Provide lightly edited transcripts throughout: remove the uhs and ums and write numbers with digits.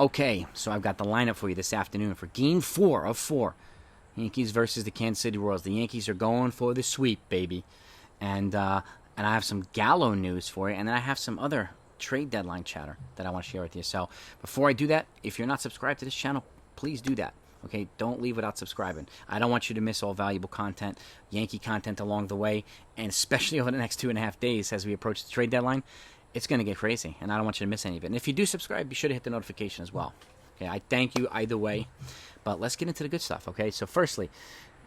Okay, so I've got the lineup for you this afternoon for Game 4 of 4. Yankees versus the Kansas City Royals. The Yankees are going for the sweep, baby. And I have some Gallo news for you, and then I have some other trade deadline chatter that I want to share with you. So before I do that, if you're not subscribed to this channel, please do that. Okay, don't leave without subscribing. I don't want you to miss all valuable content, Yankee content along the way, and especially over the next 2.5 days as we approach the trade deadline. It's going to get crazy, and I don't want you to miss any of it. And if you do subscribe, be sure to hit the notification as well. Okay, I thank you either way. But let's get into the good stuff, okay? So firstly,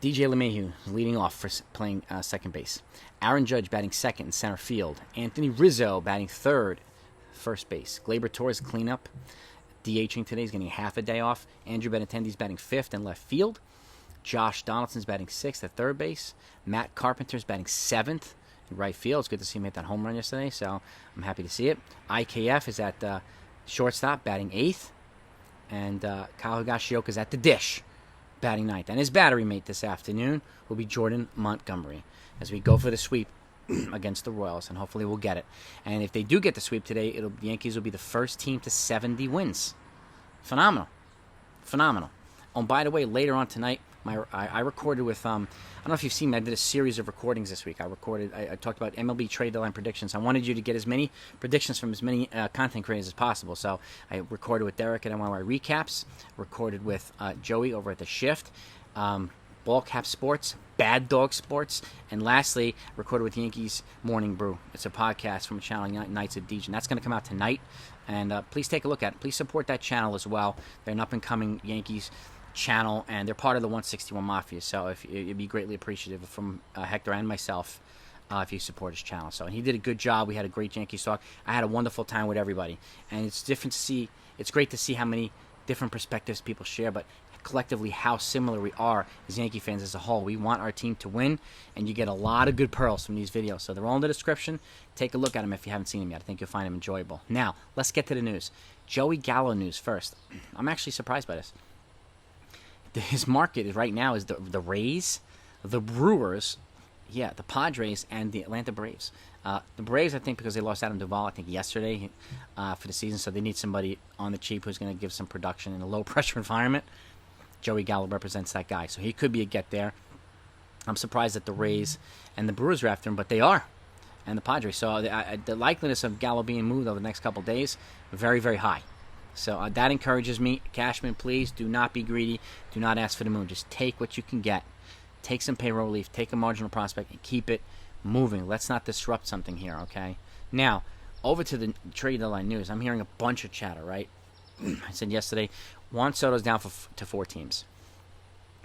DJ LeMahieu leading off for playing second base. Aaron Judge batting second in center field. Anthony Rizzo batting third, first base. Gleyber Torres cleanup. DHing today. He's getting half a day off. Andrew Benetendi's batting fifth in left field. Josh Donaldson's batting sixth at third base. Matt Carpenter's batting seventh in right field. It's good to see him hit that home run yesterday, so I'm happy to see it. IKF is at shortstop, batting eighth. And Kyle Higashioka's at the dish, batting ninth. And his battery mate this afternoon will be Jordan Montgomery as we go for the sweep against the Royals, and hopefully we'll get it. And if they do get the sweep today, the Yankees will be the first team to 70 wins. Phenomenal. Phenomenal. Oh, and by the way, later on tonight, I recorded with, I don't know if you've seen me, I did a series of recordings this week. I talked about MLB trade deadline predictions. I wanted you to get as many predictions from as many content creators as possible. So I recorded with Derek at NYY Recaps, recorded with Joey over at The Shift, BALLCAP Sports, Baddog Sports, and lastly, recorded with Yankees Morning Brew. It's a podcast from a channel, Nights of DJ. That's going to come out tonight, and please take a look at it. Please support that channel as well. They're an up-and-coming Yankees channel, and they're part of the 161 Mafia, so if it'd be greatly appreciative from Hector and myself if you support his channel. So he did a good job. We had a great Yankees talk. I had a wonderful time with everybody, and it's great to see how many different perspectives people share, but collectively how similar we are as Yankee fans as a whole. We want our team to win, and you get a lot of good pearls from these videos, so they're all in the description. Take a look at them if you haven't seen them yet. I think you'll find them enjoyable. Now let's get to the news. Joey Gallo news first. I'm actually surprised by this. His market right now is the Rays, the Brewers, the Padres, and the Atlanta Braves. The Braves, I think, because they lost Adam Duvall, I think, yesterday for the season, so they need somebody on the cheap who's going to give some production in a low-pressure environment. Joey Gallo represents that guy, so he could be a get there. I'm surprised that the Rays and the Brewers are after him, but they are, and the Padres. So the likeliness of Gallo being moved over the next couple of days, very, very high. So that encourages me. Cashman, please do not be greedy. Do not ask for the moon. Just take what you can get. Take some payroll relief. Take a marginal prospect and keep it moving. Let's not disrupt something here, okay? Now, over to the trade deadline news. I'm hearing a bunch of chatter, right? I said yesterday, Juan Soto's down to 4 teams.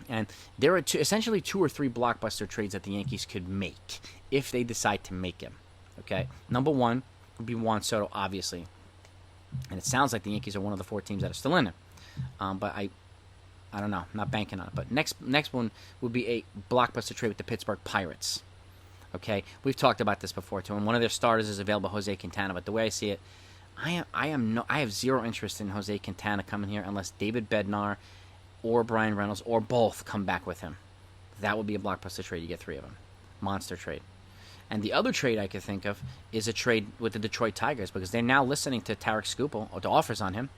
And there are essentially 2 or 3 blockbuster trades that the Yankees could make if they decide to make him, okay? Number 1 would be Juan Soto, obviously. And it sounds like the Yankees are one of the 4 teams that are still in it. But I don't know. I'm not banking on it. But next one would be a blockbuster trade with the Pittsburgh Pirates. Okay? We've talked about this before, too. And one of their starters is available, Jose Quintana. But the way I see it, I have zero interest in Jose Quintana coming here unless David Bednar or Brian Reynolds or both come back with him. That would be a blockbuster trade. You get 3 of them. Monster trade. And the other trade I could think of is a trade with the Detroit Tigers because they're now listening to Tarek Skubal, or the offers on him.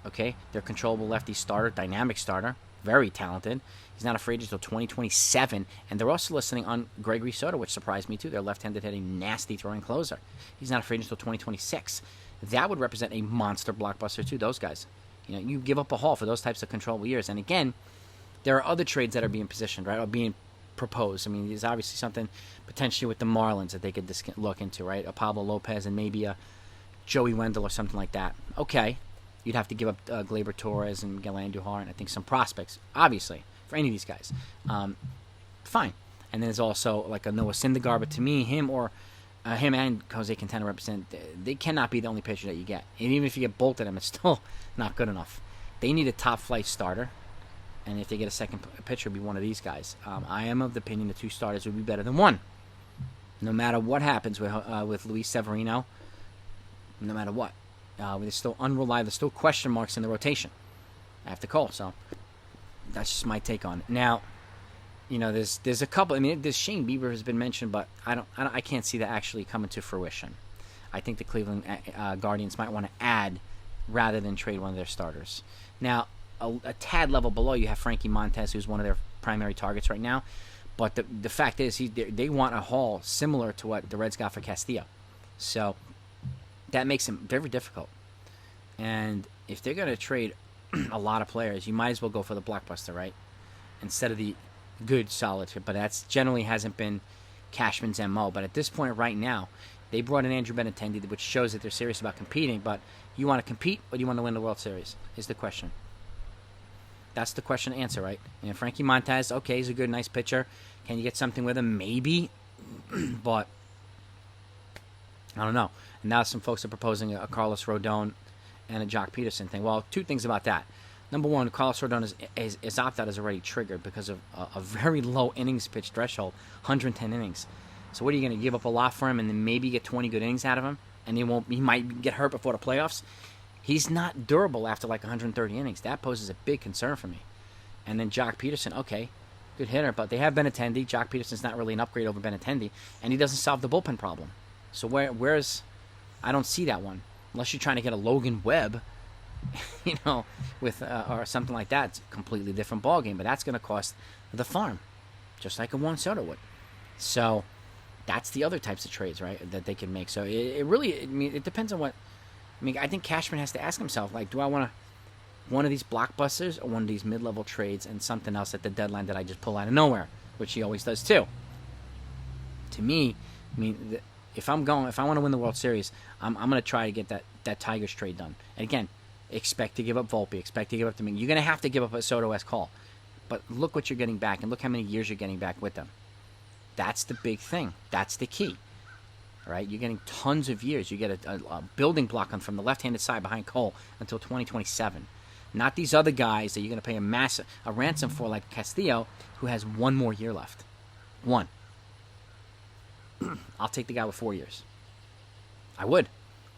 Okay, they're controllable lefty starter, dynamic starter, very talented. He's not a free agent until 2027, and they're also listening on Gregory Soto, which surprised me too. Their left-handed hitting, nasty throwing closer. He's not a free agent until 2026. That would represent a monster blockbuster too. Those guys, you give up a haul for those types of controllable years. And again, there are other trades that are being positioned, right, or being proposed. I mean, there's obviously something potentially with the Marlins that they could look into, right? A Pablo Lopez and maybe a Joey Wendell or something like that. Okay, you'd have to give up Gleyber Torres and Miguel Andujar and I think some prospects, obviously, for any of these guys. Fine. And then there's also like a Noah Syndergaard, but to me, him and Jose Quintana represent, they cannot be the only pitcher that you get. And even if you get both of them, it's still not good enough. They need a top-flight starter. And if they get a second pitcher, it'll be one of these guys. I am of the opinion the 2 starters would be better than 1. No matter what happens with Luis Severino, no matter what. There's still unreliable, there's still question marks in the rotation after Cole. So that's just my take on it. Now, there's a couple. I mean, this Shane Bieber has been mentioned, but I can't see that actually coming to fruition. I think the Cleveland Guardians might want to add rather than trade one of their starters. Now, a tad level below, you have Frankie Montes, who's one of their primary targets right now. But the fact is, they want a haul similar to what the Reds got for Castillo. So that makes him very difficult. And if they're going to trade a lot of players, you might as well go for the blockbuster, right? Instead of the good, solid. But that's generally hasn't been Cashman's MO. But at this point right now, they brought in Andrew Benetendi, which shows that they're serious about competing. But you want to compete or do you want to win the World Series is the question. That's the question to answer, right? And Frankie Montes, okay, he's a good, nice pitcher. Can you get something with him? Maybe. But I don't know. And now some folks are proposing a Carlos Rodon and a Jock Peterson thing. Well, two things about that. Number one, Carlos Rodon is opt-out is already triggered because of a very low innings pitch threshold, 110 innings. So what are you going to give up a lot for him and then maybe get 20 good innings out of him? And he might get hurt before the playoffs? He's not durable after like 130 innings. That poses a big concern for me. And then Jock Peterson, okay, good hitter, but they have Benetendi. Jock Peterson's not really an upgrade over Benetendi, and he doesn't solve the bullpen problem. So where's I don't see that one unless you're trying to get a Logan Webb, with or something like that. It's a completely different ballgame, but that's going to cost the farm, just like a Juan Soto would. So that's the other types of trades, right, that they can make. So it really, it depends on what. I think Cashman has to ask himself, like, do I want one of these blockbusters or one of these mid-level trades and something else at the deadline that I just pull out of nowhere, which he always does too. To me, if I want to win the World Series, I'm going to try to get that Tigers trade done. And again, expect to give up Volpe, expect to give up the You're going to have to give up a Soto-esque call. But look what you're getting back, and look how many years you're getting back with them. That's the big thing. That's the key. Right, you're getting tons of years. You get a building block on from the left-handed side behind Cole until 2027. Not these other guys that you're going to pay a ransom for, like Castillo, who has one more year left. One. I'll take the guy with 4 years. I would.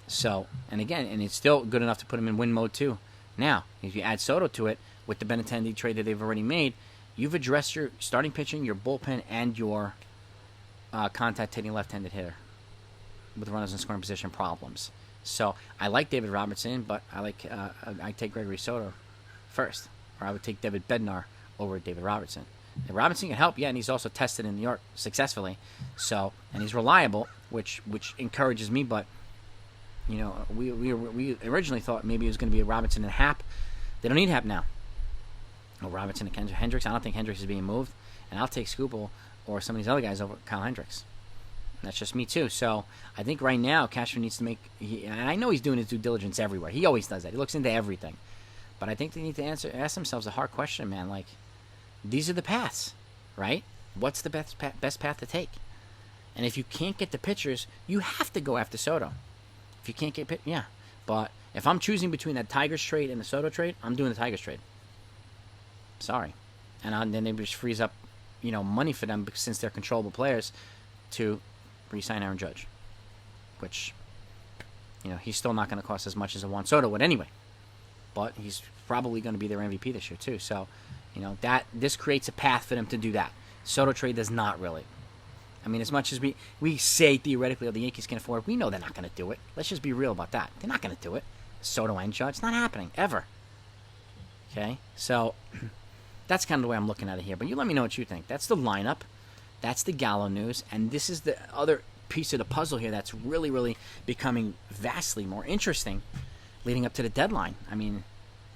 So, and it's still good enough to put him in win mode too. Now, if you add Soto to it with the Benetendi trade that they've already made, you've addressed your starting pitching, your bullpen, and your contact hitting left-handed hitter with runners in scoring position problems. So I like David Robertson, but I take Gregory Soto first, or I would take David Bednar over David Robertson. And Robinson can help, yeah, and he's also tested in New York successfully. So, and he's reliable, which encourages me. But we originally thought maybe it was going to be a Robinson and Happ. They don't need Happ now. Or Robinson and Hendricks. I don't think Hendricks is being moved, and I'll take Scoopel or some of these other guys over Kyle Hendricks. That's just me too. So I think right now Cashman needs to and I know he's doing his due diligence everywhere. He always does that. He looks into everything. But I think they need to ask themselves a hard question, man. Like, these are the paths, right? What's the best path to take? And if you can't get the pitchers, you have to go after Soto. If you can't get yeah. But if I'm choosing between that Tigers trade and the Soto trade, I'm doing the Tigers trade. Sorry. And then it just frees up, money for them since they're controllable players to re-sign Aaron Judge, which, he's still not going to cost as much as a Juan Soto would anyway. But he's probably going to be their MVP this year too. So, this creates a path for them to do that. Soto trade does not really. As much as we say theoretically the Yankees can afford, we know they're not going to do it. Let's just be real about that. They're not going to do it. Soto and Judge, it's not happening ever. Okay, so that's kind of the way I'm looking at it here. But you let me know what you think. That's the lineup. That's the Gallo news, and this is the other piece of the puzzle here that's really, really becoming vastly more interesting leading up to the deadline.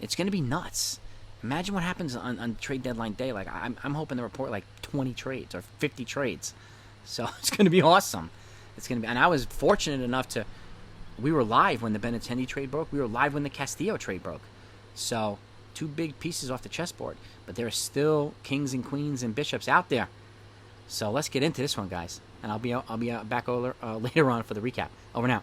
It's going to be nuts. Imagine what happens on trade deadline day. Like, I'm hoping to report like 20 trades or 50 trades. So it's going to be awesome. It's going to be, and I was fortunate enough we were live when the Benetendi trade broke. We were live when the Castillo trade broke. So two big pieces off the chessboard, but there are still kings and queens and bishops out there. So let's get into this one, guys, and I'll be back later on for the recap. Over now.